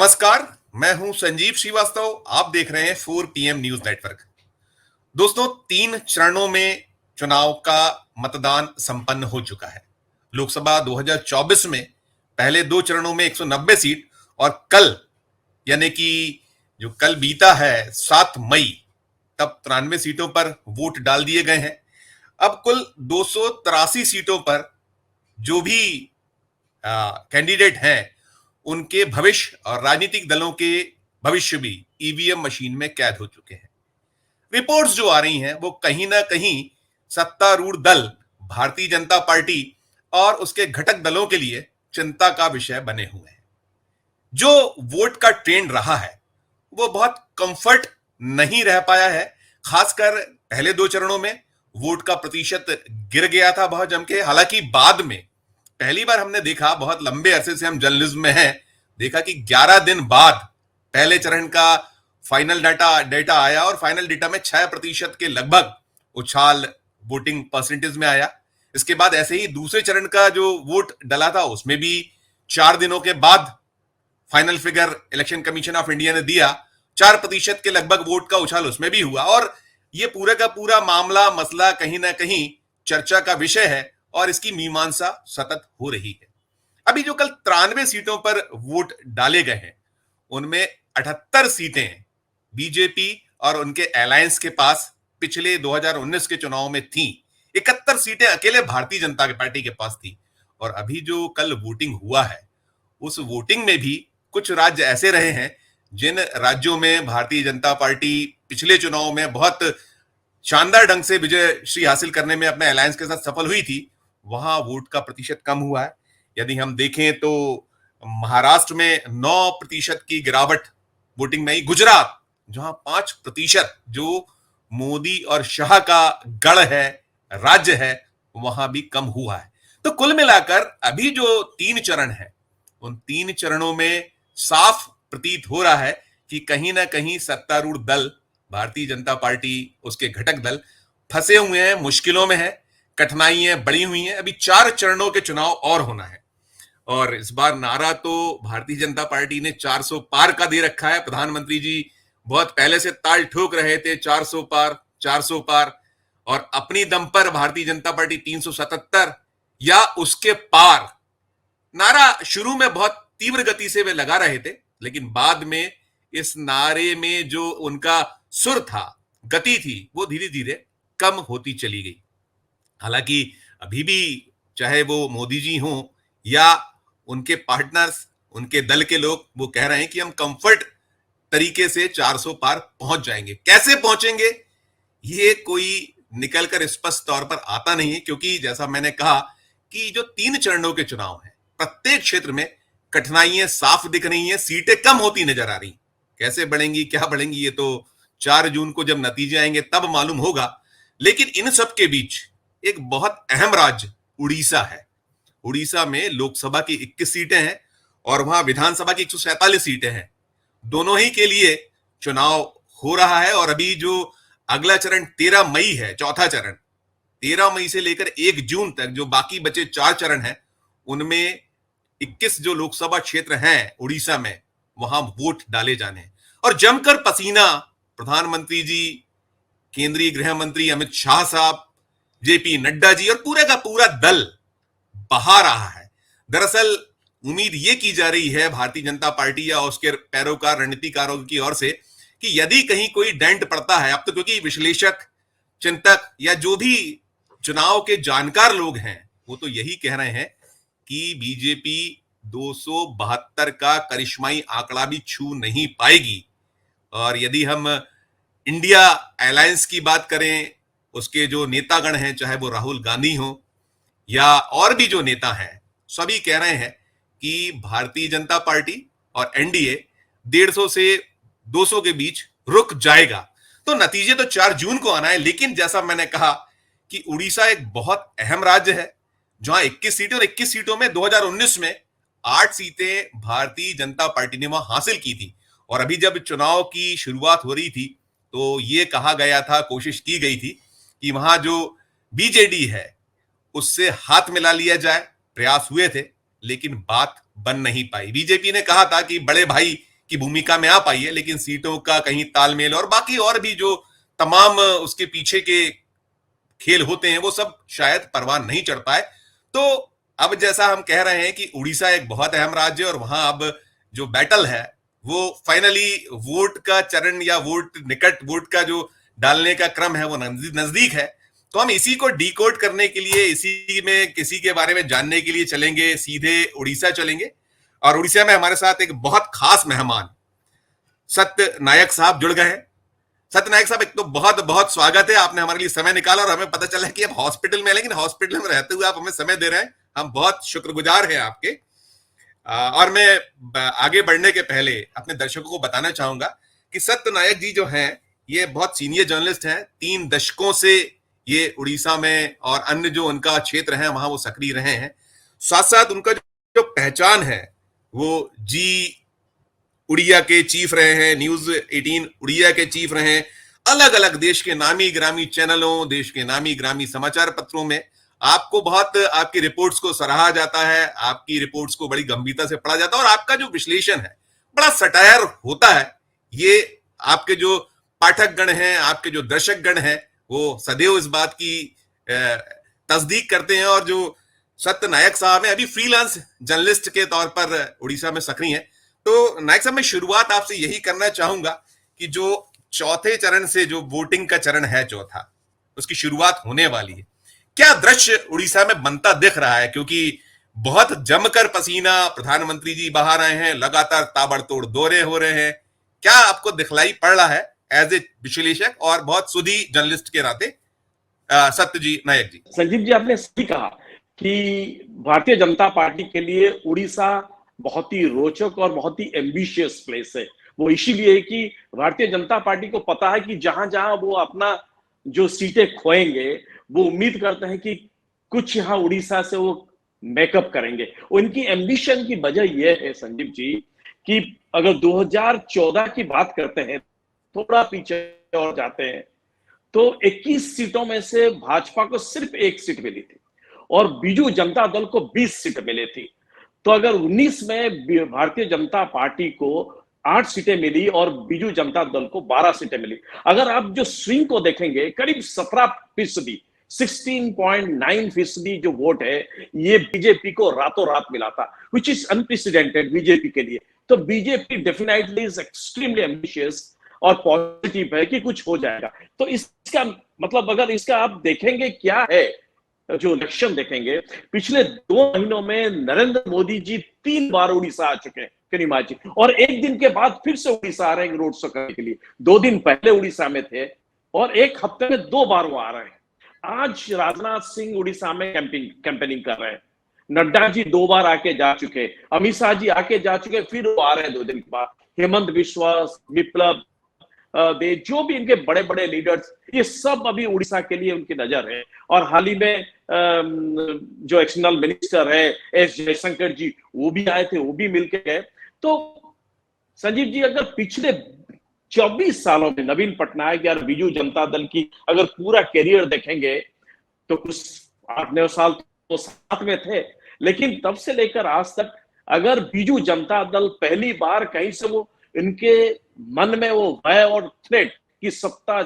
नमस्कार। मैं हूं संजीव श्रीवास्तव। आप देख रहे हैं 4 पीएम न्यूज नेटवर्क। दोस्तों, 3 चरणों में चुनाव का मतदान संपन्न हो चुका है। लोकसभा 2024 में पहले 2 चरणों में 190 सीट और कल, यानी कि जो कल बीता है 7 मई, तब 93 सीटों पर वोट डाल दिए गए हैं। अब कुल 283 सीटों पर जो भी कैंडिडेट हैं, उनके भविष्य और राजनीतिक दलों के भविष्य भी ईवीएम मशीन में कैद हो चुके हैं। रिपोर्ट्स जो आ रही हैं वो कहीं ना कहीं सत्तारूढ़ दल भारतीय जनता पार्टी और उसके घटक दलों के लिए चिंता का विषय बने हुए हैं। जो वोट का ट्रेंड रहा है वो बहुत कंफर्ट नहीं रह पाया है। खासकर पहले 2 चरणों में वोट का प्रतिशत गिर गया था बहुत जम के। हालांकि बाद में पहली बार हमने देखा, बहुत लंबे अरसे से हम जर्नलिज्म में हैं, देखा कि 11 दिन बाद पहले चरण का फाइनल डेटा आया और फाइनल डेटा में 6% के लगभग उछाल वोटिंग परसेंटेज में आया। इसके बाद ऐसे ही दूसरे चरण का जो वोट डला था उसमें भी 4 दिनों के बाद final figure election commission of India ने दिया। 4% के लगभग वोट का उछाल उसमें भी हुआ और ये पूरा का पूरा मामला मसला कहीं ना कहीं चर्चा का विषय है और इसकी मीमांसा सतत हो रही है। अभी जो कल 93 सीटों पर वोट डाले गए हैं उनमें 78 सीटें बीजेपी और उनके अलायंस के पास पिछले 2019 के चुनाव में थी। 71 सीटें अकेले भारतीय जनता पार्टी के पास थी। और अभी जो कल वोटिंग हुआ है उस वोटिंग में भी कुछ राज्य ऐसे रहे हैं जिन राज्यों में भारतीय जनता पार्टी पिछले चुनाव में बहुत शानदार ढंग से विजय श्री हासिल करने में अपने अलायंस के साथ सफल हुई थी, वहां वोट का प्रतिशत कम हुआ है। यदि हम देखें तो महाराष्ट्र में 9% की गिरावट वोटिंग में आई। गुजरात जहां 5%, जो मोदी और शाह का गढ़ है, राज्य है, वहां भी कम हुआ है। तो कुल मिलाकर अभी जो 3 चरण है उन 3 चरणों में साफ प्रतीत हो रहा है कि कहीं ना कहीं सत्तारूढ़ दल भारतीय जनता पार्टी, उसके घटक दल फंसे हुए हैं, मुश्किलों में है, कठिनाइयां बढ़ी हुई हैं। अभी 4 चरणों के चुनाव और होना है और इस बार नारा तो भारतीय जनता पार्टी ने 400 पार का दे रखा है। प्रधानमंत्री जी बहुत पहले से ताल ठोक रहे थे 400 पार, 400 पार, और अपनी दम पर भारतीय जनता पार्टी 377 या उसके पार नारा शुरू में बहुत तीव्र गति से वे लगा रहे थे, लेकिन बाद में इस नारे में जो उनका सुर था, गति थी, वो धीरे धीरे कम होती चली गई। हालांकि अभी भी चाहे वो मोदी जी हों या उनके पार्टनर्स, उनके दल के लोग, वो कह रहे हैं कि हम कंफर्ट तरीके से 400 पार पहुंच जाएंगे। कैसे पहुंचेंगे ये कोई निकलकर स्पष्ट तौर पर आता नहीं है, क्योंकि जैसा मैंने कहा कि जो 3 चरणों के चुनाव हैं, प्रत्येक क्षेत्र में कठिनाइयां साफ दिख रही हैं, सीटें कम होती नजर आ रही। कैसे बढ़ेंगी, क्या बढ़ेंगी, ये तो 4 जून को जब नतीजे आएंगे तब मालूम होगा। लेकिन इन सब के बीच एक बहुत अहम राज्य उड़ीसा है। उड़ीसा में लोकसभा की 21 सीटें हैं और वहां विधानसभा की 147 सीटें हैं। दोनों ही के लिए चुनाव हो रहा है और अभी जो अगला चरण 13 मई है, चौथा चरण, 13 मई से लेकर 1 जून तक जो बाकी बचे 4 चरण हैं, उनमें 21 जो लोकसभा क्षेत्र हैं उड़ीसा में, वहां वोट डाले जाने हैं। और जमकर पसीना प्रधानमंत्री जी, केंद्रीय गृह मंत्री अमित शाह साहब, जेपी नड्डा जी और पूरे का पूरा दल बहा रहा है। दरअसल उम्मीद ये की जा रही है भारतीय जनता पार्टी या उसके पैरोकार रणनीतिकारों की ओर से कि यदि कहीं कोई डेंट पड़ता है, अब तो क्योंकि विश्लेषक, चिंतक या जो भी चुनाव के जानकार लोग हैं वो तो यही कह रहे हैं कि बीजेपी 272 का करिश्माई आंकड़ा भी छू नहीं पाएगी। और यदि हम इंडिया अलायंस की बात करें, उसके जो नेतागण हैं, चाहे वो राहुल गांधी हो या और भी जो नेता हैं, सभी कह रहे हैं कि भारतीय जनता पार्टी और एनडीए 150 से 200 के बीच रुक जाएगा। तो नतीजे तो 4 जून को आना है, लेकिन जैसा मैंने कहा कि उड़ीसा एक बहुत अहम राज्य है जहां 21 सीटें, और 21 सीटों में 2019 में 8 सीटें भारतीय जनता पार्टी ने वहां हासिल की थी। और अभी जब चुनाव की शुरुआत हो रही थी तो ये कहा गया था, कोशिश की गई थी कि वहां जो बीजेडी है उससे हाथ मिला लिया जाए, प्रयास हुए थे, लेकिन बात बन नहीं पाई। बीजेपी ने कहा था कि बड़े भाई की भूमिका में आ पाई है, लेकिन सीटों का कहीं तालमेल और बाकी और भी जो तमाम उसके पीछे के खेल होते हैं वो सब शायद परवाह नहीं चढ़ पाए। तो अब जैसा हम कह रहे हैं कि उड़ीसा एक बहुत अहम राज्य है और वहां अब जो बैटल है वो फाइनली वोट का चरण या वोट का जो डालने का क्रम है वो नजदीक है। तो हम इसी को डिकोड करने के लिए, इसी में किसी के बारे में जानने के लिए चलेंगे, सीधे उड़ीसा चलेंगे। और उड़ीसा में हमारे साथ एक बहुत खास मेहमान सत्य नायक साहब जुड़ गए हैं। सत्य नायक साहब, एक तो बहुत बहुत स्वागत है, आपने हमारे लिए समय निकाला और हमें पता चला कि आप हॉस्पिटल में हैं, लेकिन हॉस्पिटल में रहते हुए आप हमें समय दे रहे हैं, हम बहुत शुक्रगुजार हैं आपके। और मैं आगे बढ़ने के पहले अपने दर्शकों को बताना चाहूंगा कि सत्य नायक जी जो हैं ये बहुत सीनियर जर्नलिस्ट हैं, 3 दशकों से ये उड़ीसा में और अन्य जो उनका क्षेत्र है वहां वो सक्रिय रहे हैं। साथ साथ उनका जो पहचान है वो जी उड़िया के चीफ रहे हैं, न्यूज 18 उड़िया के चीफ रहे हैं, अलग अलग देश के नामी ग्रामी चैनलों, देश के नामी ग्रामी समाचार पत्रों में आपको बहुत आपकी रिपोर्ट्स को सराहा जाता है, आपकी रिपोर्ट्स को बड़ी गंभीरता से पढ़ा जाता है और आपका जो विश्लेषण है बड़ा सटायर होता है। ये आपके जो पाठक गण हैं, आपके जो दर्शक गण हैं वो सदैव इस बात की तस्दीक करते हैं। और जो सत्य नायक साहब हैं अभी फ्रीलांस जर्नलिस्ट के तौर पर उड़ीसा में सक्रिय हैं। तो नायक साहब, मैं शुरुआत आपसे यही करना चाहूंगा कि जो चौथे चरण से जो वोटिंग का चरण है चौथा, उसकी शुरुआत होने वाली है, क्या दृश्य उड़ीसा में बनता दिख रहा है? क्योंकि बहुत जमकर पसीना प्रधानमंत्री जी बहा रहे हैं, लगातार ताबड़तोड़ दौरे हो रहे हैं, क्या आपको दिखलाई पड़ रहा है एज ए विश्लेषक और बहुत सुधी जर्नलिस्ट के नाते? सत्य जी, नायक जी। संजीव जी, आपने सही कहा कि भारतीय जनता पार्टी के लिए उड़ीसा बहुत ही रोचक और बहुत ही एम्बिशियस प्लेस है। वो इसीलिए कि भारतीय जनता पार्टी को पता है कि जहां जहां वो अपना जो सीटें खोएंगे वो उम्मीद करते हैं कि कुछ यहाँ उड़ीसा से वो मेकअप करेंगे। उनकी एम्बिशन की वजह यह है संजीव जी कि अगर 2014 की बात करते हैं, थोड़ा पीछे और जाते हैं, तो 21 सीटों में से भाजपा को सिर्फ 1 सीट मिली थी और बीजू जनता दल को 20 सीट मिली थी। तो अगर 19 में भारतीय जनता पार्टी को 8 सीटें मिली और बीजू जनता दल को 12 सीटें मिली, अगर आप जो स्विंग को देखेंगे करीब 17%, 16.9% जो वोट है ये बीजेपी को रातों रात मिला था, विच इज अनप्रेसिडेंटेड बीजेपी के लिए। तो BJP definitely is extremely ambitious और पॉजिटिव है कि कुछ हो जाएगा। तो इसका मतलब अगर इसका आप देखेंगे क्या है, जो इलेक्शन देखेंगे, पिछले 2 महीनों में नरेंद्र मोदी जी 3 बार उड़ीसा आ चुके हैं, करीमा जी, और एक दिन के बाद फिर से उड़ीसा आ रहे हैं रोड शो करने के लिए। 2 दिन पहले उड़ीसा में थे और 1 हफ्ते में 2 बार वो आ रहे हैं। आज राजनाथ सिंह उड़ीसा में कैंपेनिंग कर रहे हैं, नड्डा जी 2 बार आके जा चुके, अमित शाह जी आके जा चुके, फिर वो आ रहे हैं 2 दिन के बाद, हेमंत विश्वास, विप्लव दे, जो भी इनके बड़े बड़े लीडर्स, ये सब अभी उड़ीसा के लिए उनकी नजर है। और हाल ही में जो एक्सटर्नल मिनिस्टर है एस जयशंकर जी, वो भी आए थे, वो भी मिलके गए। तो संजीव जी, अगर पिछले 24 सालों में नवीन पटनायक या बीजू जनता दल की अगर पूरा कैरियर देखेंगे तो कुछ 8-9 साल तो साथ में थे, लेकिन तब से लेकर आज तक अगर बीजू जनता दल पहली बार कहीं से वो इनके मन में वो भय और थ्रेट की सत्ता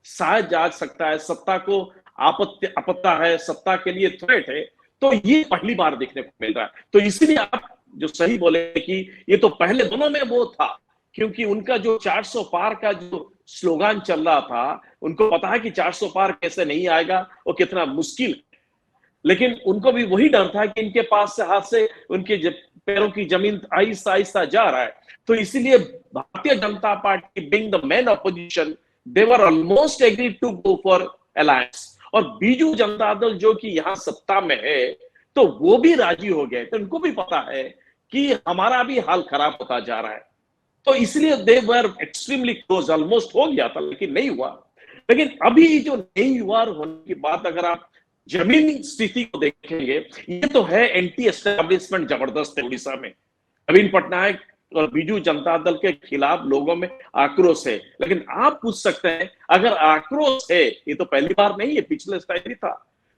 शायद जा सकता है, सत्ता को आपत्ता है, सत्ता के लिए थ्रेट है, तो ये पहली बार देखने को मिल रहा है। तो इसीलिए आप जो सही बोले कि ये तो पहले दोनों में वो था, क्योंकि उनका जो 400 पार का जो स्लोगन चल रहा था, उनको पता है कि 400 पार कैसे नहीं आएगा, वो कितना मुश्किल है। लेकिन उनको भी वही डर था कि इनके पास से हाथ से उनके पैरों की जमीन आहिस्ता आहिस्ता जा रहा है। तो इसीलिए Bharatiya Janata Party being the main opposition, they were almost agreed to go for alliance. और बीजू जनता दल जो कि यहाँ सत्ता में है, तो वो भी राजी हो गए। तो उनको भी पता है कि हमारा भी हाल खराब होता जा रहा है, तो इसलिए दे वर एक्सट्रीमली क्लोज, ऑलमोस्ट हो गया था लेकिन नहीं हुआ। लेकिन अभी जो नहीं हुआ होने की बात अगर आप जमीनी स्थिति को देखेंगे, ये तो है एंटी एस्टेब्लिशमेंट जबरदस्त है उड़ीसा में। नवीन पटनायक और बीजू जनता दल के खिलाफ लोगों में आक्रोश है। लेकिन आप पूछ सकते हैं, अगर आक्रोश है, ये तो पहली बार नहीं है, पिछले टाइम भी था,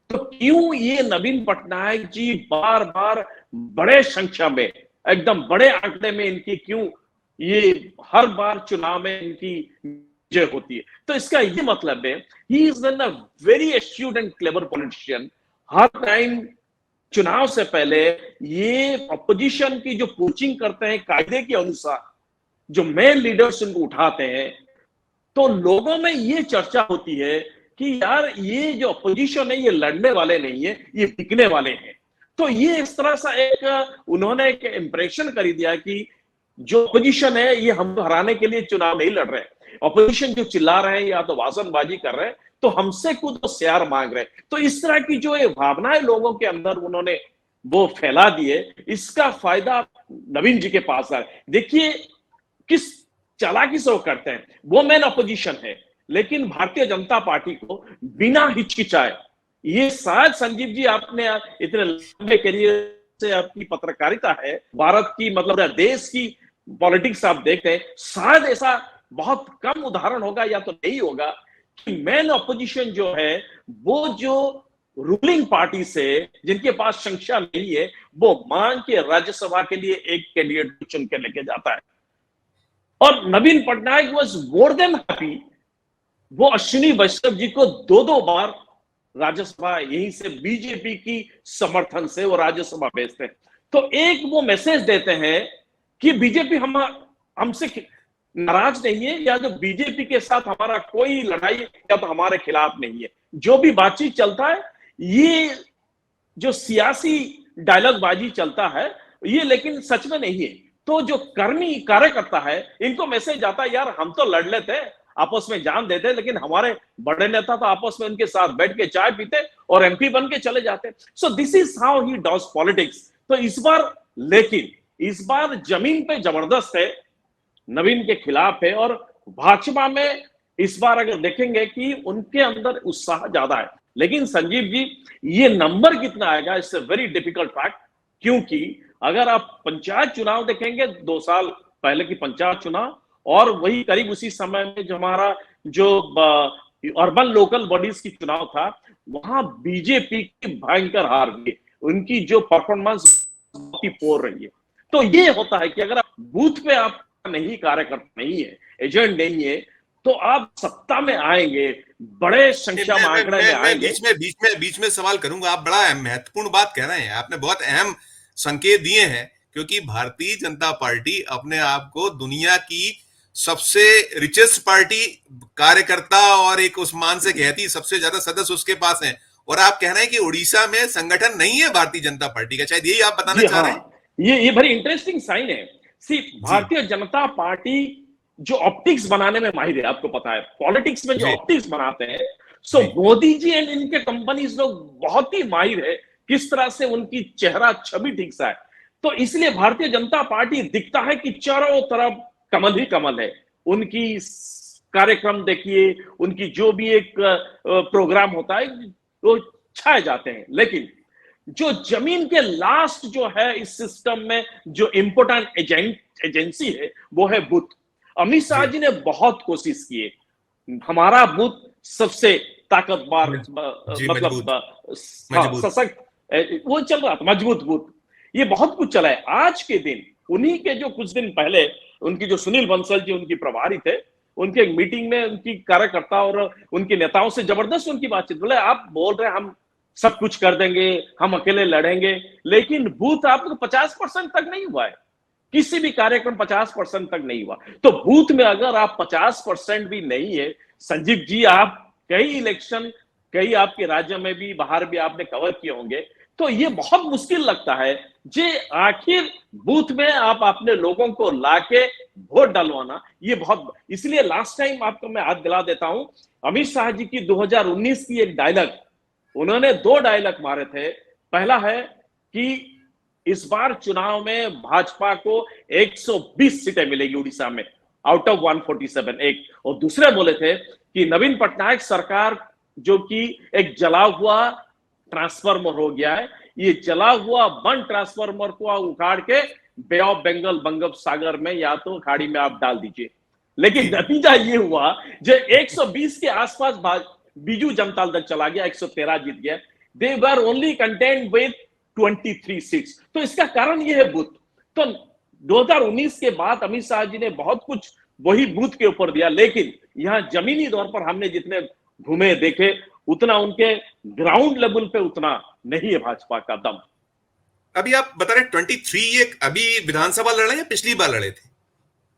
तो क्यों ये नवीन पटनायक जी बार बार बड़े संख्या में, एकदम बड़े आंकड़े में इनकी क्यों ये हर बार चुनाव में इनकी विजय होती है। तो इसका ये मतलब है he is a very astute and clever politician. Her time चुनाव से पहले ये अपोजिशन की जो कोचिंग करते हैं कायदे के अनुसार, जो मेन लीडर्स उनको उठाते हैं, तो लोगों में ये चर्चा होती है कि यार ये जो अपोजिशन है ये लड़ने वाले नहीं है, ये बिकने वाले हैं। तो ये इस तरह सा एक उन्होंने एक इंप्रेशन कर दिया कि जो अपोजिशन है ये हमको हराने के लिए चुनाव नहीं लड़ रहे। अपोजिशन जो चिल्ला रहे हैं या तो भाषणबाजी कर रहे हैं, तो हमसे खुद शेयर मांग रहे हैं। तो इस तरह की जो ये भावनाएं लोगों के अंदर उन्होंने वो फैला दिए, इसका फायदा नवीन जी के पास है। देखिए किस चालाकी से वो करते हैं। वो मेन अपोजिशन है, लेकिन भारतीय जनता पार्टी को बिना हिचकिचाए, ये शायद संजीव जी आपने इतने लंबे करियर से आपकी पत्रकारिता है, भारत की मतलब देश की पॉलिटिक्स आप देखते हैं, शायद ऐसा बहुत कम उदाहरण होगा या तो नहीं होगा कि मेन अपोजिशन जो है वो जो रूलिंग पार्टी से जिनके पास संख्या नहीं है, वो मांग के राज्यसभा के लिए एक कैंडिडेट चुन के लेके जाता है। और Naveen Patnaik was more than happy, वो अश्विनी वैष्णव जी को दो बार राज्यसभा यहीं से बीजेपी की समर्थन से वो राज्यसभा भेजते हैं। तो एक वो मैसेज देते हैं कि बीजेपी हमसे नाराज नहीं है, या जो बीजेपी के साथ हमारा कोई लड़ाई या तो हमारे खिलाफ नहीं है। जो भी बातचीत चलता है ये जो सियासी डायलॉग बाजी चलता है ये लेकिन सच में नहीं है। तो जो कर्मी कार्यकर्ता है इनको मैसेज आता है यार हम तो लड़ लेते, आपस में जान देते, लेकिन हमारे बड़े नेता तो आपस में उनके साथ बैठ के चाय पीते और एमपी बन के चले जाते। So this is how he does politics. तो इस बार लेकिन इस बार जमीन पे जबरदस्त है, नवीन के खिलाफ है। और भाजपा में इस बार अगर देखेंगे कि उनके अंदर उत्साह ज्यादा है। लेकिन संजीव जी ये नंबर कितना आएगा it's a very difficult fact, क्योंकि अगर आप पंचायत चुनाव देखेंगे 2 साल पहले की पंचायत चुनाव और वही करीब उसी समय में जो हमारा जो अर्बन लोकल बॉडीज की चुनाव था, वहां बीजेपी की भयंकर हार हुई, उनकी जो परफॉर्मेंस बहुत ही पोर रही है। तो ये होता है कि अगर आप बूथ पे आप नहीं कार्यकर्ता नहीं है, एजेंट नहीं है, तो आप सत्ता में आएंगे, बड़े संख्या में आंकड़े में आएंगे। बीच में सवाल करूंगा। आप बड़ा महत्वपूर्ण बात कह रहे हैं, आपने बहुत अहम संकेत दिए हैं, क्योंकि भारतीय जनता पार्टी अपने आप को दुनिया की सबसे रिचेस्ट पार्टी कार्यकर्ता और एक उस मान से कहती, सबसे ज्यादा सदस्य उसके पास हैं। और आप कह रहे हैं कि उड़ीसा में संगठन नहीं है भारतीय जनता पार्टी का, शायद यही आप बताना चाह रहे हैं। ये बड़ी इंटरेस्टिंग साइन है। भारतीय जनता पार्टी जो ऑप्टिक्स बनाने में माहिर है, आपको पता है पॉलिटिक्स में जो ऑप्टिक्स बनाते हैं, सो मोदी जी एंड इनके कंपनीज लोग बहुत ही माहिर है किस तरह से उनकी चेहरा छवि ठीक सा है। तो इसलिए भारतीय जनता पार्टी दिखता है कि चारों तरफ कमल ही कमल है। उनकी कार्यक्रम देखिए, उनकी जो भी एक प्रोग्राम होता है वो छाए जाते हैं। लेकिन जो जमीन के लास्ट जो है इस सिस्टम में जो इंपोर्टेंट एजेंसी है वो है बूथ। अमित शाह जी ने बहुत कोशिश की है, हमारा बूथ सबसे ताकतवर मतलब सशक्त वो चल रहा था, मजबूत बूथ, ये बहुत कुछ चला है। आज के दिन उन्हीं के जो कुछ दिन पहले उनकी जो सुनील बंसल जी उनकी प्रभारी थे, उनके एक मीटिंग में उनकी कार्यकर्ता और उनके नेताओं से जबरदस्त उनकी बातचीत, बोले आप बोल रहे हैं हम सब कुछ कर देंगे, हम अकेले लड़ेंगे, लेकिन बूथ आपको 50% तक नहीं हुआ है, किसी भी कार्यक्रम 50% तक नहीं हुआ। तो बूथ में अगर आप 50% भी नहीं है, संजीव जी आप कई इलेक्शन कई आपके राज्य में भी बाहर भी आपने कवर किए होंगे, तो ये बहुत मुश्किल लगता है जे आखिर बूथ में आप अपने लोगों को लाके वोट डलवाना, ये बहुत। इसलिए लास्ट टाइम आपको मैं याद दिला देता हूं, अमित शाह जी की 2019 की एक डायलॉग, उन्होंने 2 डायलॉग मारे थे। पहला है कि इस बार चुनाव में भाजपा को 120 सीटें मिलेगी उड़ीसा में आउट ऑफ 147 एक, और दूसरे बोले थे कि नवीन पटनायक सरकार जो कि एक जला हुआ ट्रांसफार्मर हो गया है, ये जला हुआ वन ट्रांसफार्मर को उखाड़ के बे ऑफ बंगाल बंगोप सागर में या तो खाड़ी में आप डाल दीजिए। लेकिन नतीजा ये हुआ जो 120 के आसपास बीजू जनता दल चला गया, 113 जीत गया। They were only content with 23 seats. तो इसका कारण ये है बूथ। तो 2019 के बाद अमित शाह जी ने बहुत कुछ वही बूथ के ऊपर दिया, लेकिन यहाँ जमीनी तौर पर हमने जितने घूमे देखे उतना उनके ग्राउंड लेवल पे उतना नहीं है भाजपा का दम। अभी आप बता रहे 23 ये अभी विधानसभा लड़ रहे हैं या पिछली बार लड़े थे?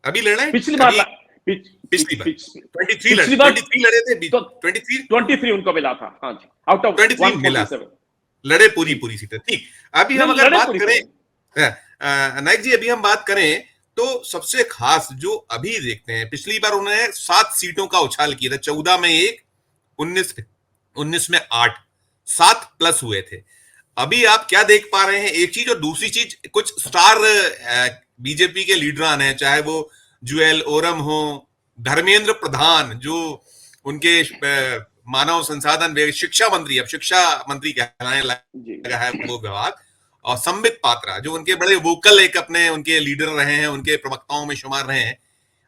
अभी लड़ रहे हैं? पिछली बार पिछली बार 23 पिछली बार 23 लड़े थे। तो 23 उनको मिला था। हाँ जी, आउट ऑफ 23 मिला, लड़े पूरी सीटें। ठीक, अभी हम अगर बात करें नाइक जी, अभी हम बात करें तो सबसे खास जो अभी देखते हैं, पिछली बार उन्होंने 7 सीटों का उछाल किया था, 14 में 1, 19 में 8, 7 प्लस हुए थे। अभी आप क्या देख पा रहे हैं? एक चीज, और दूसरी चीज, कुछ स्टार बीजेपी के लीडरान हैं, चाहे वो जुएल ओरम हो, धर्मेंद्र प्रधान जो उनके मानव संसाधन शिक्षा मंत्री, अब शिक्षा मंत्री कहलाने लगा है वो विभाग, और संबित पात्रा जो उनके बड़े वोकल एक अपने उनके लीडर रहे हैं, उनके प्रवक्ताओं में शुमार रहे हैं।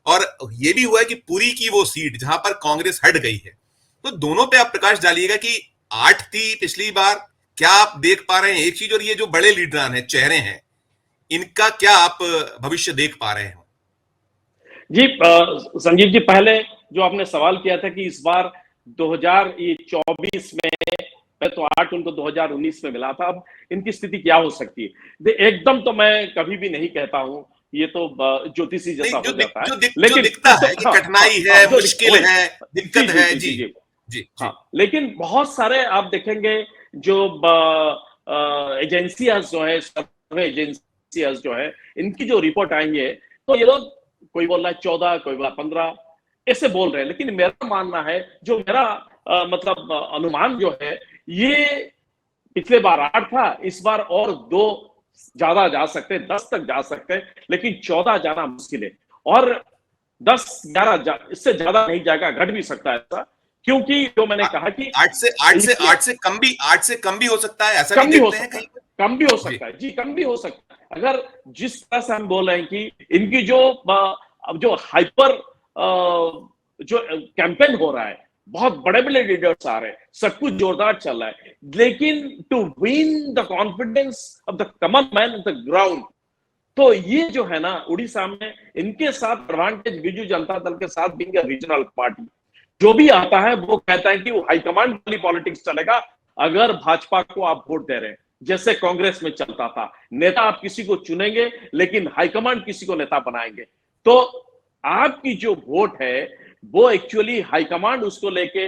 और ये भी हुआ है कि पुरी की वो सीट जहां पर कांग्रेस हट गई है, तो दोनों पे आप प्रकाश डालिएगा कि 8 थी पिछली बार, क्या आप देख पा रहे हैं एक चीज, और ये जो बड़े लीडरान हैं, चेहरे हैं, इनका क्या आप भविष्य देख पा रहे हैं? जी संजीव जी, पहले जो आपने सवाल किया था कि इस बार 2024 में तो 8 उनको 2019 में मिला था, अब इनकी स्थिति क्या हो सकती है? एकदम तो मैं कभी भी नहीं कहता हूं, ये तो ज्योतिषी जैसा हो जाता है, लेकिन जो दिखता है कि कठिनाई है, मुश्किल है, दिक्कत है। जी, हाँ, लेकिन बहुत सारे आप देखेंगे जो एजेंसियां जो है, सर्वे एजेंसियां जो है, इनकी जो रिपोर्ट आई है, तो ये लोग कोई बोल रहा है 14, कोई बोला 15, ऐसे बोल रहे हैं। लेकिन मेरा मानना है, जो मेरा मतलब अनुमान जो है, ये पिछले बार 8 था, इस बार और 2 ज्यादा जा सकते हैं, 10 तक जा सकते हैं, लेकिन 14 जाना मुश्किल है। और 10-11 इससे ज्यादा नहीं जाएगा, घट भी सकता है ऐसा, क्योंकि जो मैंने कहा कि 8 से कम भी हो सकता है, ऐसा कम भी हो सकता है, कम भी हो सकता है जी, कम भी हो सकता है। अगर जिस तरह से हम बोल रहे हैं कि इनकी जो हाइपर जो कैंपेन हो रहा है, बहुत बड़े बड़े लीडर्स आ रहे हैं, सब कुछ जोरदार चल रहा है, लेकिन to win the confidence of the common man of the ground, तो ये जो है ना, उड़ीसा में इनके साथ एडवांटेज बीजू जनता दल के साथ बीइंग अ रीजनल पार्टी, जो भी आता है वो कहता है कि वो हाईकमांड वाली पॉलिटिक्स चलेगा। अगर भाजपा को आप वोट दे रहे हैं, जैसे कांग्रेस में चलता था, नेता आप किसी को चुनेंगे लेकिन हाईकमांड किसी को नेता बनाएंगे, तो आपकी जो वोट है वो एक्चुअली हाईकमांड उसको लेके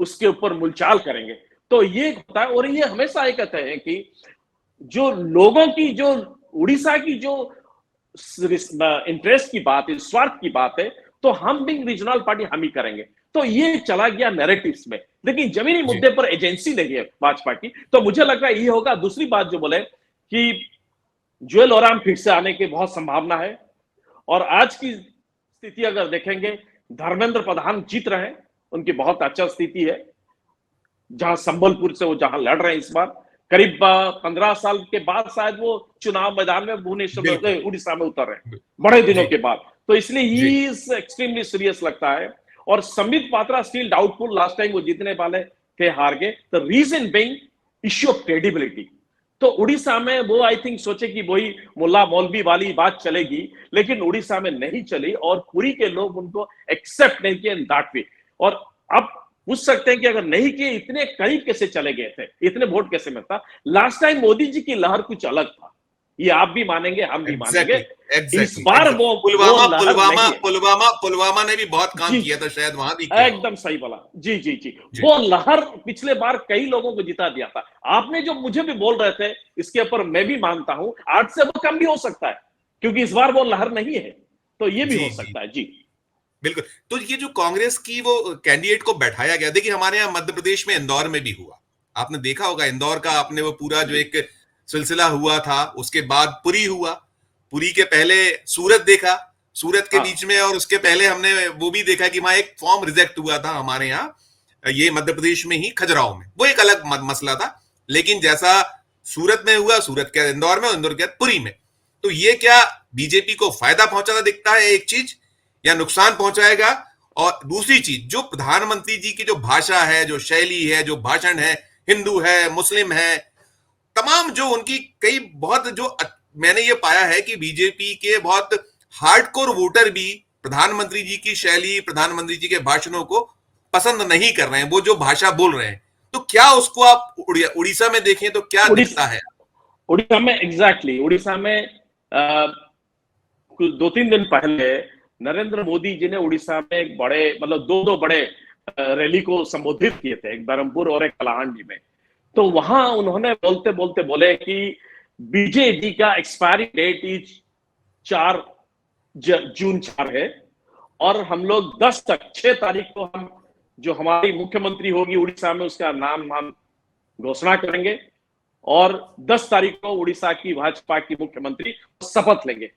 उसके ऊपर मुलचाल करेंगे। तो ये होता है, और ये हमेशा ये कहते हैं कि जो लोगों की, जो उड़ीसा की जो इंटरेस्ट की बात है, स्वार्थ की बात है, तो हम भी रीजनल पार्टी हम ही करेंगे। तो ये चला गया नैरेटिव्स में, लेकिन जमीनी मुद्दे पर एजेंसी नहीं है भाजपा की। तो मुझे लग रहा है ये होगा। दूसरी बात जो बोले कि जुएल ओराम फिर से आने की बहुत संभावना है, और आज की स्थिति अगर देखेंगे, धर्मेंद्र प्रधान जीत रहे हैं, उनकी बहुत अच्छा स्थिति है, जहां संबलपुर से वो जहां लड़ रहे हैं इस बार, करीब 15 साल के बाद शायद वो चुनाव मैदान में भुवनेश्वर में, उड़ीसा में उतर रहे हैं, बड़े दिनों के बाद। तो इसलिए ही इज एक्सट्रीमली सीरियस लगता है। और Sambit Patra still doubtful, last time वो जीतने वाले थे, हार गए। The reason being issue of credibility. तो उड़ीसा में वो आई थिंक सोचे कि वही मुल्ला मौलवी वाली बात चलेगी, लेकिन उड़ीसा में नहीं चली, और पुरी के लोग उनको एक्सेप्ट नहीं किए दैट वे। और अब पूछ सकते हैं कि अगर नहीं किए, इतने करीब कैसे चले गए थे, इतने वोट कैसे मिलता? लास्ट टाइम मोदी जी की लहर कुछ अलग था, ये आप भी मानेंगे, हम भी मानेंगे। इस बार वो पुलवामा ने भी बहुत काम किया था, शायद वहां भी एकदम सही बोला जी जी जी, वो लहर पिछले बार कई लोगों को जिता दिया था। आपने जो मुझे भी बोल रहे थे, इसके ऊपर मैं भी मानता हूं, 8 से वो कम भी हो सकता है, क्योंकि इस बार वो लहर नहीं है, तो ये भी हो सकता है जी। बिल्कुल। तो ये जो कांग्रेस की वो कैंडिडेट को बैठाया गया, देखिए हमारे यहाँ मध्य प्रदेश में इंदौर में भी हुआ, आपने देखा होगा इंदौर का, आपने वो पूरा जो एक सिलसिला हुआ था, उसके बाद पुरी हुआ, पुरी के पहले सूरत देखा, सूरत के बीच में, और उसके पहले हमने वो भी देखा कि वहां एक फॉर्म रिजेक्ट हुआ था हमारे यहाँ, ये मध्य प्रदेश में ही खजुराहो में, वो एक अलग मसला था। लेकिन जैसा सूरत में हुआ, सूरत के इंदौर में, इंदौर के पुरी में, तो ये क्या बीजेपी को फायदा पहुंचाता दिखता है एक चीज, या नुकसान पहुंचाएगा? और दूसरी चीज, जो प्रधानमंत्री जी की जो भाषा है, जो शैली है, जो भाषण है, हिंदू है, मुस्लिम है, तमाम जो उनकी कई बहुत जो मैंने ये पाया है कि बीजेपी के बहुत हार्डकोर वोटर भी प्रधानमंत्री जी की शैली, प्रधानमंत्री जी के भाषणों को पसंद नहीं कर रहे हैं, वो जो भाषा बोल रहे हैं। तो क्या उसको आप उड़ीसा में देखें तो क्या दिखता है? उड़ीसा में एग्जैक्टली उड़ीसा में कुछ 2-3 दिन पहले नरेंद्र मोदी जी ने उड़ीसा में एक बड़े मतलब दो बड़े रैली को संबोधित किए थे, एक बरहमपुर और एक कलाहांडी में। तो वहां उन्होंने बोलते बोलते बोले कि बीजेडी का एक्सपायरी डेट इज 4 जून 4 है और हम लोग 10 तक 6 तारीख को हम जो हमारी मुख्यमंत्री होगी उड़ीसा में उसका नाम हम घोषणा करेंगे और 10 तारीख को उड़ीसा की भाजपा की मुख्यमंत्री शपथ लेंगे।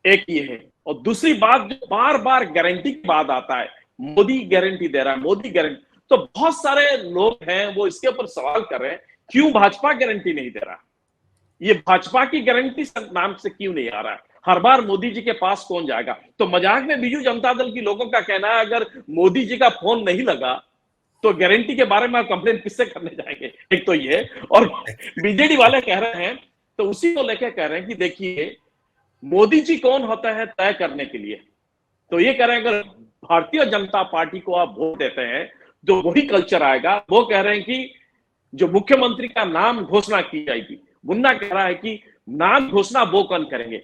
एक ये है। और दूसरी बात जो बार बार गारंटी की बात आता है, मोदी गारंटी दे रहा है, मोदी गारंटी, तो बहुत सारे लोग हैं वो इसके ऊपर सवाल कर रहे हैं क्यों भाजपा गारंटी नहीं दे रहा, ये भाजपा की गारंटी नाम से क्यों नहीं आ रहा है, हर बार मोदी जी के पास कौन जाएगा। तो मजाक में बीजू जनता दल की लोगों का कहना है अगर मोदी जी का फोन नहीं लगा तो गारंटी के बारे में आप कंप्लेन किससे करने जाएंगे, एक तो ये। और बीजेडी वाले कह रहे हैं तो उसी को लेकर कह रहे हैं कि देखिए मोदी जी कौन होता है तय करने के लिए, तो ये कह रहे हैं अगर भारतीय जनता पार्टी को आप वोट देते हैं तो वही कल्चर आएगा। वो कह रहे हैं कि जो मुख्यमंत्री का नाम घोषणा की जाएगी, मुन्ना कह रहा है कि नाम घोषणा वो कौन करेंगे,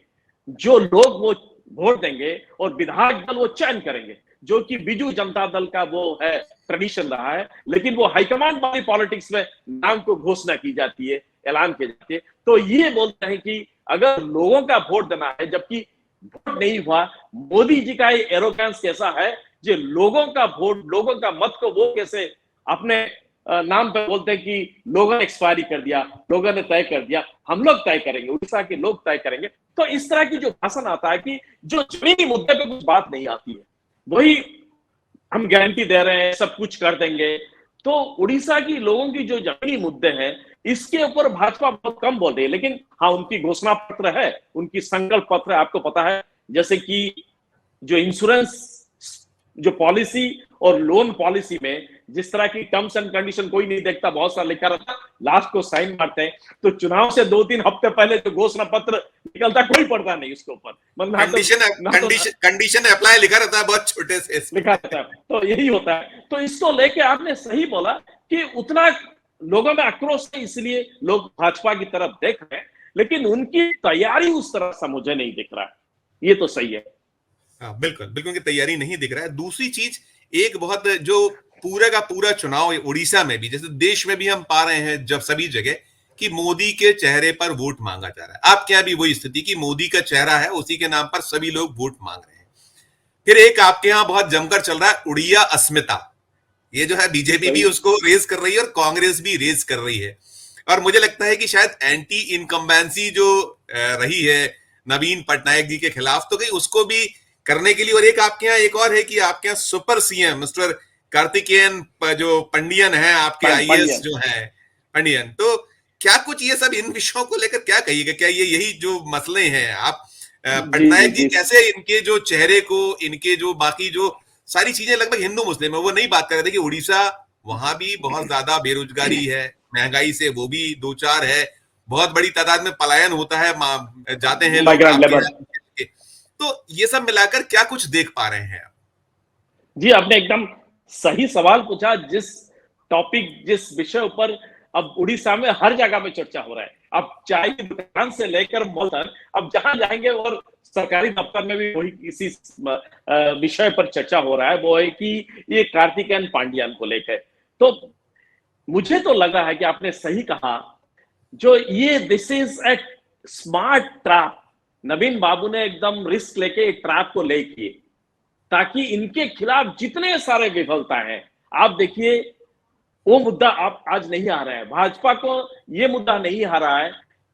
जो लोग वो वोट देंगे और विधायक दल वो चयन करेंगे, जो कि बीजू जनता दल का वो है ट्रेडिशन रहा है। लेकिन वो हाईकमांड वाली पॉलिटिक्स में नाम को घोषणा की जाती है, ऐलान किए जाती है। तो ये बोलते हैं कि अगर लोगों का वोट देना है जबकि वोट नहीं हुआ, मोदी जी का ये एरोगेंस कैसा है, जो लोगों का वोट, लोगों का मत को वो कैसे अपने नाम पे बोलते हैं कि लोगों ने एक्सपायरी कर दिया, लोगों ने तय कर दिया, हम लोग तय करेंगे, उड़ीसा के लोग तय करेंगे। तो इस तरह की जो भाषण आता है कि जो जमीनी मुद्दे पे कुछ बात नहीं आती है, वही हम गारंटी दे रहे हैं, सब कुछ कर देंगे। तो उड़ीसा की लोगों की जो जमीनी मुद्दे हैं इसके ऊपर भाजपा बहुत कम बोल रही है। लेकिन हाँ, उनकी घोषणा पत्र है, उनकी संकल्प पत्र है, आपको पता है, जैसे कि जो इंश्योरेंस जो पॉलिसी और लोन पॉलिसी में जिस तरह की टर्म्स एंड कंडीशन कोई नहीं देखता, बहुत सारा लिखा रहता, लास्ट को साइन मारते हैं। तो चुनाव से 2-3 हफ्ते पहले जो घोषणा पत्र निकलता कोई पढ़ता नहीं उसके ऊपर, कंडीशन अप्लाई लिखा रहता है बहुत छोटे से लिखा रहता है। तो यही होता है। तो इसको लेके आपने सही बोला कि उतना लोगों में आक्रोश है, इसलिए लोग भाजपा की तरफ देख रहे हैं, लेकिन उनकी तैयारी उस तरह से मुझे नहीं दिख रहा है। ये तो सही है। हाँ, बिल्कुल बिल्कुल की तैयारी नहीं दिख रहा है। दूसरी चीज, एक बहुत जो पूरा का पूरा चुनाव उड़ीसा में भी, जैसे देश में भी हम पा रहे हैं जब सभी जगह कि मोदी के चेहरे पर वोट मांगा जा रहा है। आपके यहाँ भी वही स्थिति कि मोदी का चेहरा है, उसी के नाम पर सभी लोग वोट मांग रहे हैं। फिर एक आपके यहाँ बहुत जमकर चल रहा है उड़िया अस्मिता, ये जो है बीजेपी भी उसको रेज कर रही है और कांग्रेस भी रेज कर रही है। और मुझे लगता है कि शायद एंटी इनकम्बेंसी जो रही है नवीन पटनायक जी के खिलाफ, तो कहीं उसको भी करने के लिए। और एक आपके यहाँ एक और है कि आपके यहाँ सुपर सीएम मिस्टर कार्तिकेयन जो पंडियन है, आपके आईएएस जो है पंडियन, तो क्या कुछ ये सब इन विषयों को लेकर क्या कहिएगा? क्या ये यही जो मसले हैं, आप पटनायक जी कैसे इनके जो चेहरे को, इनके जो बाकी जो सारी चीजें लगभग हिंदू मुस्लिम है, वो नहीं बात कर रहे थे कि उड़ीसा वहां भी बहुत ज्यादा बेरोजगारी है, महंगाई से वो भी 2-4 है, बहुत बड़ी तादाद में पलायन होता है, जाते हैं लोग, तो ये सब मिलाकर क्या कुछ देख पा रहे हैं? जी, आपने एकदम सही सवाल पूछा। जिस टॉपिक, जिस विषय ऊपर अब उड़ीसा में हर जगह में चर्चा हो रहा है, अब चाय की दुकान से लेकर मॉल तक, अब जहां जाएंगे और सरकारी दफ्तर में भी वही किसी विषय पर चर्चा हो रहा है, वो है कि ये कार्तिकेयन पांड्यन को लेकर। तो मुझे तो लगा है कि आपने सही कहा, जो ये this is a smart trap, Naveen Babu ने एकदम रिस्क लेके ट्रैप को ले किए ताकि इनके खिलाफ जितने सारे विफलता हैं, आप देखिए वो मुद्दा आप आज नहीं आ रहा है। भाजपा को ये मुद्दा नहीं आ रहा है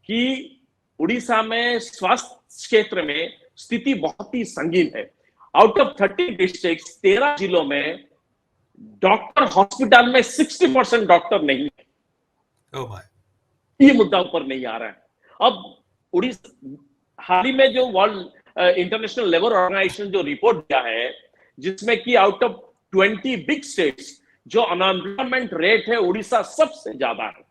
कि उड़ीसा में स्वास्थ्य क्षेत्र में स्थिति बहुत ही संगीन है। आउट ऑफ 30 डिस्ट्रिक्ट 13 जिलों में डॉक्टर हॉस्पिटल में 60% डॉक्टर नहीं है। ये मुद्दा ऊपर नहीं आ रहा है। अब उड़ीसा हाल ही में जो वर्ल्ड इंटरनेशनल लेबर ऑर्गेनाइजेशन जो रिपोर्ट दिया है, जिसमें कि आउट ऑफ 20 बिग स्टेट्स जो अनएम्प्लॉयमेंट रेट है उड़ीसा सबसे ज्यादा है।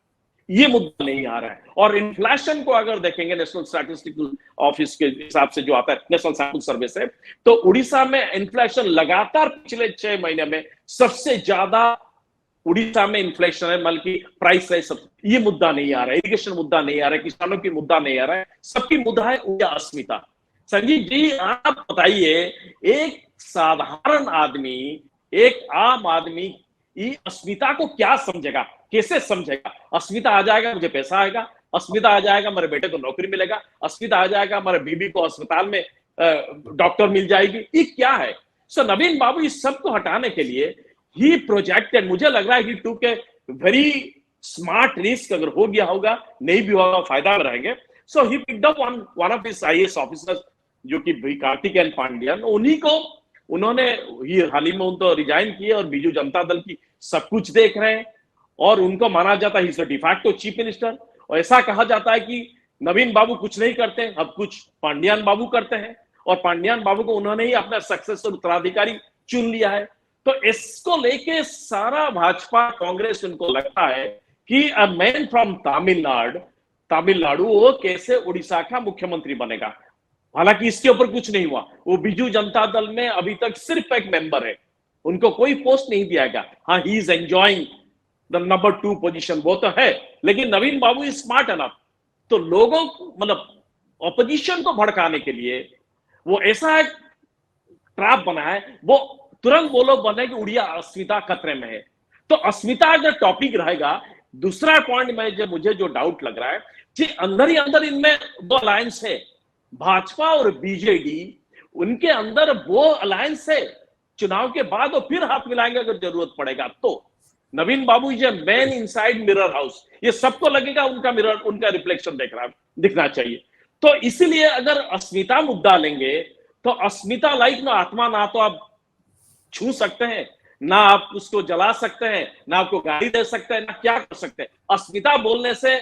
ये मुद्दा नहीं आ रहा है। और इन्फ्लेशन को अगर देखेंगे नेशनल स्टैटिस्टिकल ऑफिस के हिसाब से जो आता है, नेशनल सैंपल सर्वे से, तो उड़ीसा में इन्फ्लेशन लगातार पिछले 6 महीने में सबसे ज्यादा उड़ीसा में इन्फ्लेशन है, बल्कि प्राइस है सब। ये मुद्दा नहीं आ रहा है, इरिगेशन मुद्दा नहीं आ रहा है, किसानों की मुद्दा नहीं आ रहा है, सबकी मुद्दा है ऊर्जा अस्मिता। संजीव जी आप बताइए, एक साधारण आदमी, एक आम आदमी ये अस्मिता को क्या समझेगा, कैसे समझेगा? अस्मिता आ जाएगा मुझे पैसा आएगा, अस्मिता आ जाएगा मेरे बेटे को नौकरी मिलेगा, अस्मिता आ जाएगा मेरे बीबी को अस्पताल में डॉक्टर मिल जाएगी, ये क्या है? सो नवीन बाबू इस सब को हटाने के लिए ही प्रोजेक्टेड, मुझे लग रहा है कि टू के वेरी स्मार्ट रिस्क, अगर हो गया होगा नहीं भी होगा फायदा में रहेंगे। So he picked up one of his IAS officers जो कि कार्तिकेयन पांड्यन, उन्हीं को उन्होंने हाल ही में उनको रिजाइन किए और बीजू जनता दल की सब कुछ देख रहे हैं, और उनको माना जाता है डिफैक्टो चीफ मिनिस्टर। और ऐसा कहा जाता है कि नवीन बाबू कुछ नहीं करते, अब कुछ पांड्यन बाबू करते हैं, और पांड्यन बाबू को उन्होंने ही अपना सक्सेसर उत्तराधिकारी चुन लिया है। तो इसको लेके सारा भाजपा कांग्रेस उनको लगता है कि अ मैन फ्रॉम तमिलनाडु वो कैसे उड़ीसा का मुख्यमंत्री बनेगा। हालांकि इसके ऊपर कुछ नहीं हुआ, वो बीजू जनता दल में अभी तक सिर्फ एक मेंबर है, उनको कोई पोस्ट नहीं दिया गया। हाँ, he is enjoying the number 2 position, वो तो है, लेकिन नवीन बाबू इज स्मार्ट एनफ, तो लोगों मतलब ऑपोजिशन को भड़काने के लिए वो ऐसा एक ट्रैप बना है, वो तुरंत वो लोग बने कि उड़िया अस्मिता खतरे में है। तो अस्मिता अगर टॉपिक रहेगा, दूसरा पॉइंट में जो मुझे जो डाउट लग रहा है कि अंदर ही अंदर इनमें दो अलायंस है, भाजपा और बीजेडी, उनके अंदर वो अलायंस है, चुनाव के बाद वो फिर हाथ मिलाएंगे अगर जरूरत पड़ेगा तो। Naveen Babu is a man inside mirror house, ये सबको लगेगा उनका मिरर, उनका रिफ्लेक्शन दिखना चाहिए। तो इसीलिए अगर अस्मिता मुद्दा लेंगे तो अस्मिता लाइक ना आत्मा, ना तो आप छू सकते हैं, ना आप उसको जला सकते हैं, ना आपको गाली दे सकते हैं, ना क्या कर सकते हैं। अस्मिता बोलने से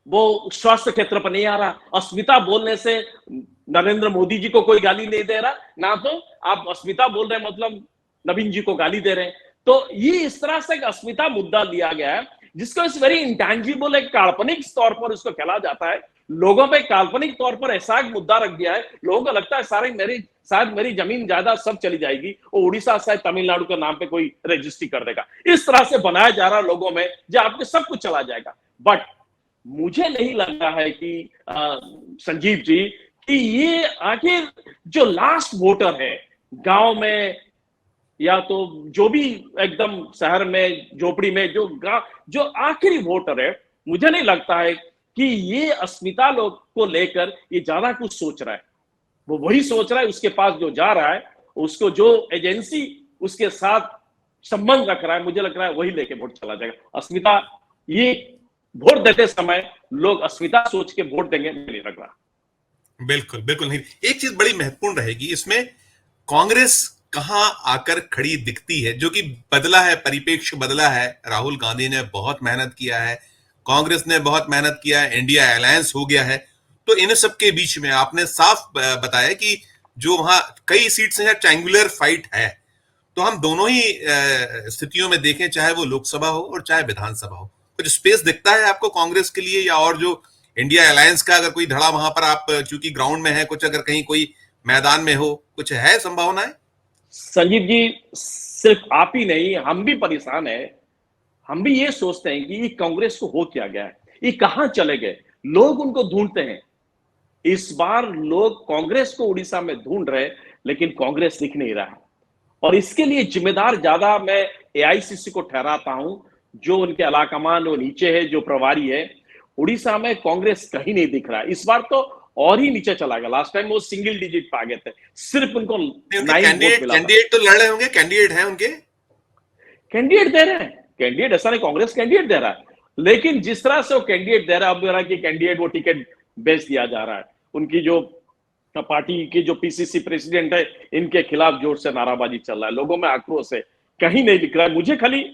वो स्वास्थ्य क्षेत्र पर नहीं आ रहा, अस्मिता बोलने से नरेंद्र मोदी जी को कोई गाली नहीं दे रहा, ना तो आप अस्मिता बोल रहे हैं मतलब नवीन जी को गाली दे रहे हैं। तो ये इस तरह से एक अस्मिता मुद्दा लिया गया है जिसको इस वेरी इंटेंजिबल, एक काल्पनिक तौर पर इसको खेला जाता है, लोगों पे काल्पनिक तौर पर ऐसा एक मुद्दा रख दिया है, लोगों को लगता है शायद मेरी जमीन जायदाद सब चली जाएगी, वो उड़ीसा शायद तमिलनाडु के नाम पे कोई रजिस्ट्री कर देगा। इस तरह से बनाया जा रहा है लोगों में, जो आपके सब कुछ चला जाएगा। बट मुझे नहीं लग रहा है कि संजीव जी कि ये आखिर जो लास्ट वोटर है गांव में या तो जो भी एकदम शहर में झोपड़ी में जो आखिरी वोटर है, मुझे नहीं लगता है कि ये अस्मिता लोग को लेकर ये ज्यादा कुछ सोच रहा है। वो वही सोच रहा है, उसके पास जो जा रहा है, उसको जो एजेंसी उसके साथ संबंध रख रहा है, मुझे लग रहा है वही लेके वोट चला जाएगा। अस्मिता, ये वोट देते समय लोग अस्मिता सोच के वोट देंगे, नहीं लग रहा। बिल्कुल बिल्कुल नहीं। एक चीज बड़ी महत्वपूर्ण रहेगी इसमें, कांग्रेस कहां आकर खड़ी दिखती है, जो कि बदला है, परिप्रेक्ष्य बदला है। राहुल गांधी ने बहुत मेहनत किया है, कांग्रेस ने बहुत मेहनत किया है, इंडिया अलायंस हो गया है। तो इन सब के बीच में आपने साफ बताया कि जो वहां कई सीट्स हैं, ट्रायंगुलर फाइट है। तो हम दोनों ही स्थितियों में देखें, चाहे वो लोकसभा हो और चाहे विधानसभा हो, कुछ स्पेस दिखता है आपको कांग्रेस के लिए, या और जो इंडिया अलायंस का अगर कोई धड़ा वहां पर, आप क्योंकि ग्राउंड में है, कुछ अगर कहीं कोई मैदान में हो, कुछ है संभावना है? संजीव जी, सिर्फ आप ही नहीं, हम भी परेशान है। हम भी ये सोचते हैं कि कांग्रेस को हो क्या गया है, ये कहां चले गए, लोग उनको ढूंढते हैं। इस बार लोग कांग्रेस को उड़ीसा में ढूंढ रहे, लेकिन कांग्रेस दिख नहीं रहा। और इसके लिए जिम्मेदार ज्यादा मैं एआईसीसी को ठहराता हूं, जो उनके अलाकमान वो नीचे है, जो प्रभारी है। उड़ीसा में कांग्रेस कहीं नहीं दिख रहा है। इस बार तो और ही नीचे चला गया, लास्ट टाइम वो सिंगल डिजिट पे आ गए थे, सिर्फ उनको 9 वोट मिला। कैंडिडेट तो लड़ रहे होंगे, कैंडिडेट है उनके, कैंडिडेट दे रहे हैं, कैंडिडेट, ऐसा नहीं कांग्रेस कैंडिडेट दे रहा है, लेकिन जिस तरह से वो कैंडिडेट दे रहा है, अब मेरा कि कैंडिडेट वो टिकट बेच दिया जा रहा है। उनकी जो पार्टी की जो पीसीसी प्रेसिडेंट है, इनके खिलाफ जोर से नाराबाजी चल रहा है, लोगों में आक्रोश है, कहीं नहीं दिख रहा है। मुझे खाली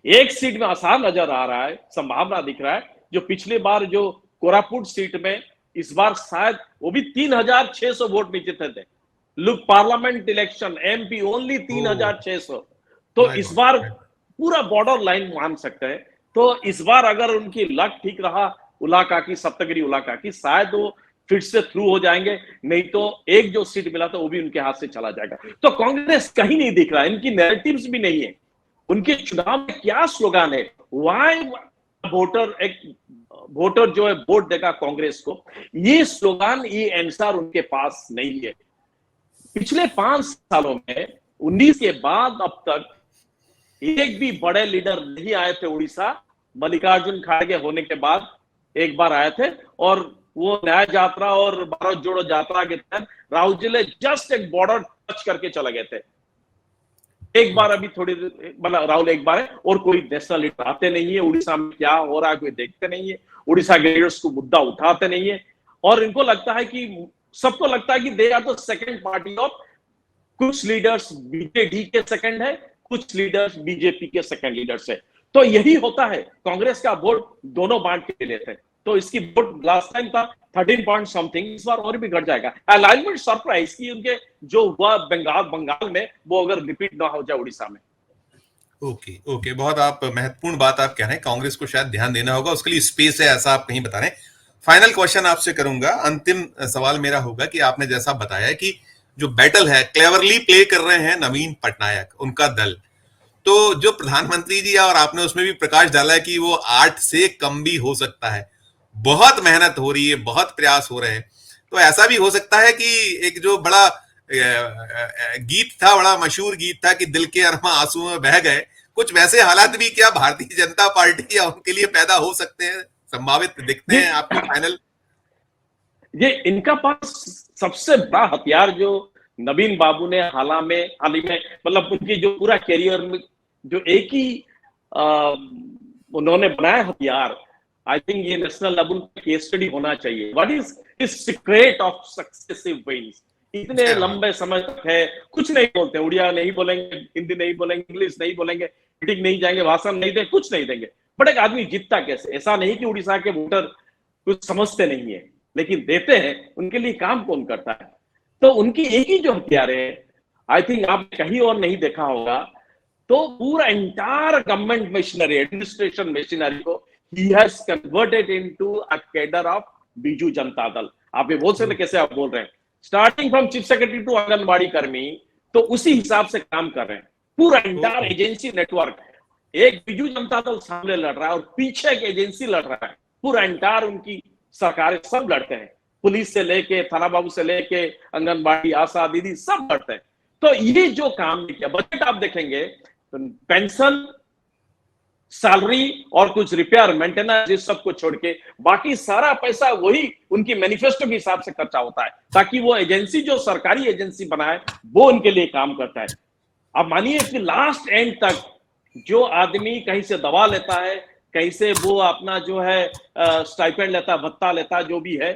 एक सीट में आसान नजर आ रहा है, संभावना दिख रहा है, जो पिछली बार जो कोरापुट सीट में, इस बार शायद वो भी 3600 वोट नीचे थे। Look, parliament election MP only 3600। तो इस बार पूरा बॉर्डर लाइन मान सकते हैं, तो इस बार अगर उनकी लक ठीक रहा, उलाकाकी, सप्तगिरी उलाकाकी, शायद वो फिर से थ्रू हो जाएंगे, नहीं तो एक जो सीट मिला था वो भी उनके हाथ से चला जाएगा। तो कांग्रेस कहीं नहीं दिख रहा है, इनकी नैरेटिव्स भी नहीं है, उनके चुनाव में क्या स्लोगन है, वाई वोटर जो है वोट देगा कांग्रेस को, ये स्लोगन, ये आंसर उनके पास नहीं है। पिछले 5 सालों में 19 के बाद अब तक एक भी बड़े लीडर नहीं आए थे उड़ीसा। मल्लिकार्जुन खड़गे होने के बाद एक बार आए थे, और वो न्याय यात्रा और भारत जोड़ो यात्रा के तहत राहुल जी ने जस्ट एक बॉर्डर टच करके चले गए थे। एक बार अभी थोड़ी मतलब राहुल एक बार है, और कोई नेशनल लीडर आते नहीं है। उड़ीसा में क्या हो रहा है कोई देखते नहीं है, उड़ीसा के लीडर्स को मुद्दा उठाते नहीं है, और इनको लगता है कि सबको लगता है कि they are the second party of, कुछ लीडर्स बीजेडी के सेकंड है, कुछ लीडर्स बीजेपी के सेकंड लीडर्स है। तो यही होता है, कांग्रेस का वोट दोनों बांट के लेते हैं। तो इसकी वोट लास्ट टाइम था 13 पॉइंट समथिंग, इस बार और भी घट जाएगा। अलाइनमेंट सरप्राइज की उनके जो हुआ बंगाल में, वो अगर रिपीट ना हो जाए उड़ीसा में। ओके ओके, बहुत आप महत्वपूर्ण बात आप कह रहे हैं, कांग्रेस को शायद ध्यान देना होगा, उसके लिए स्पेस है ऐसा आप कहीं बता रहे हैं। फाइनल क्वेश्चन आपसे करूंगा, अंतिम सवाल मेरा होगा कि आपने जैसा बताया कि जो बैटल है क्लेवरली प्ले कर रहे हैं नवीन पटनायक, उनका दल, तो जो प्रधानमंत्री जी और आपने उसमें भी प्रकाश डाला है कि वो 8 से कम भी हो सकता है, बहुत मेहनत हो रही है, बहुत प्रयास हो रहे हैं, तो ऐसा भी हो सकता है कि एक जो बड़ा गीत था, बड़ा मशहूर गीत था कि दिल के अरमा आंसू में बह गए, कुछ वैसे हालात भी क्या भारतीय जनता पार्टी या उनके लिए पैदा हो सकते हैं, संभावित दिखते हैं आपको फाइनल? ये इनका पास सबसे बड़ा हथियार जो नवीन बाबू ने हाल ही में मतलब उनकी जो पूरा करियर में जो एक ही उन्होंने बनाया हथियार, आई थिंक ये नेशनल लेवल पे केस स्टडी होना चाहिए। What is secret of successive wins? इतने लंबे समय तक है, कुछ नहीं बोलते, उड़िया नहीं बोलेंगे, हिंदी नहीं बोलेंगे, इंग्लिश नहीं बोलेंगे, मीटिंग नहीं जाएंगे, भाषण नहीं देंगे, कुछ नहीं देंगे, बट एक आदमी जीतता कैसे? ऐसा नहीं कि उड़ीसा के वोटर कुछ समझते नहीं है, लेकिन देते हैं, उनके लिए काम कौन करता है? तो उनकी एक ही जो हथियार है, आई थिंक आप कहीं और नहीं देखा होगा, तो पूरा entire government machinery, administration machinery को ही has converted into a cadre of Biju Janata Dal. आप ये बोल सकते कैसे आप बोल रहे हैं, starting from chief secretary to anganwadi कर्मी, तो उसी हिसाब से काम कर रहे हैं। पूरा एंटायर एजेंसी नेटवर्क, एक बीजू जनता दल सामने लड़ रहा है और पीछे एक एजेंसी लड़ रहा है, पूरा एंटायर उनकी सरकारें सब लड़ते हैं, पुलिस से लेके थाना बाबू से लेके आंगनबाड़ी आशा दीदी सब लड़ते हैं। तो ये जो काम किया, बजट आप देखेंगे, पेंशन, सैलरी और कुछ रिपेयर मेंटेनेंस, इस सब को छोड़ के बाकी सारा पैसा वही उनकी मैनिफेस्टो के हिसाब से खर्चा होता है, ताकि वो एजेंसी जो सरकारी एजेंसी बनाए वो उनके लिए काम करता है। अब मानिए कि लास्ट एंड तक जो आदमी कहीं से दवा लेता है, कहीं से वो अपना जो है स्टाइपेंड लेता, भत्ता लेता, जो भी है,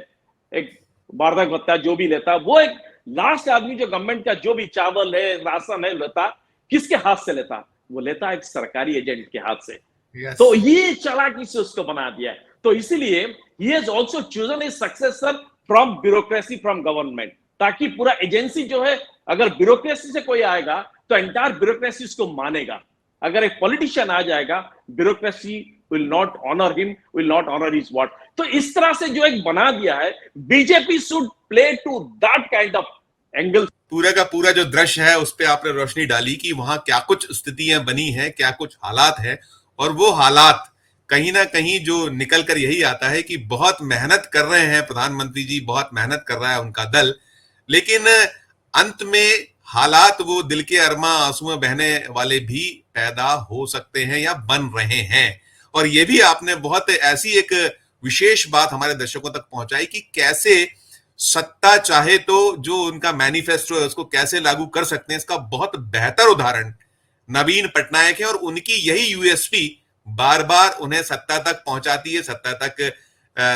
एक वार्धक भत्ता जो भी लेता, वो एक लास्ट आदमी जो गवर्नमेंट का जो भी चावल है, राशन है लेता, किसके हाथ से लेता? वो लेता एक सरकारी एजेंट के हाथ से। Yes. तो ये चालाकी से उसको बना दिया है। तो इसीलिए he has also chosen a successor from bureaucracy from government, ताकि पूरा एजेंसी जो है, अगर ब्यूरोक्रेसी से कोई आएगा तो एंटायर ब्यूरोक्रेसी उसको मानेगा। अगर एक पॉलिटिशियन आ जाएगा, bureaucracy will not honor him, will not honor his word। तो इस तरह से जो एक बना दिया है, BJP should play to that kind of angle। पूरा का पूरा जो दृश्य है उस पे आपने रोशनी डाली कि वहां क्या कुछ स्थितियां बनी हैं, क्या कुछ हालात हैं, और वो हालात कहीं ना कहीं जो निकल कर यही आता है कि बहुत मेहनत कर रहे हैं प्रधानमंत्री जी, बहुत मेहनत कर रहा है उनका दल, लेकिन अंत में हालात वो दिल के अरमा आंसू में बहने वाले भी पैदा हो सकते हैं या बन रहे हैं। और ये भी आपने बहुत ऐसी एक विशेष बात हमारे दर्शकों तक पहुंचाई कि कैसे सत्ता चाहे तो जो उनका मैनिफेस्टो है उसको कैसे लागू कर सकते हैं, इसका बहुत बेहतर उदाहरण नवीन पटनायक है, और उनकी यही यूएसपी बार बार उन्हें सत्ता तक पहुंचाती है, सत्ता तक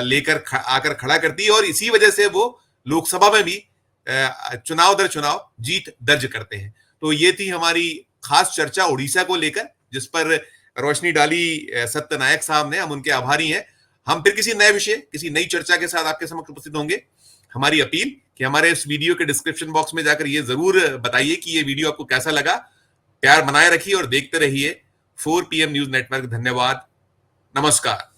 लेकर आकर खड़ा करती है, और इसी वजह से वो लोकसभा में भी चुनाव दर चुनाव जीत दर्ज करते हैं। तो ये थी हमारी खास चर्चा उड़ीसा को लेकर, जिस पर रोशनी डाली सत्यनायक साहब ने, हम उनके आभारी हैं। हम फिर किसी नए विषय, किसी नई चर्चा के साथ आपके समक्ष उपस्थित होंगे। हमारी अपील कि हमारे इस वीडियो के डिस्क्रिप्शन बॉक्स में जाकर ये जरूर बताइए कि ये वीडियो आपको कैसा लगा। प्यार बनाए रखिए और देखते रहिए 4 PM न्यूज नेटवर्क। धन्यवाद, नमस्कार।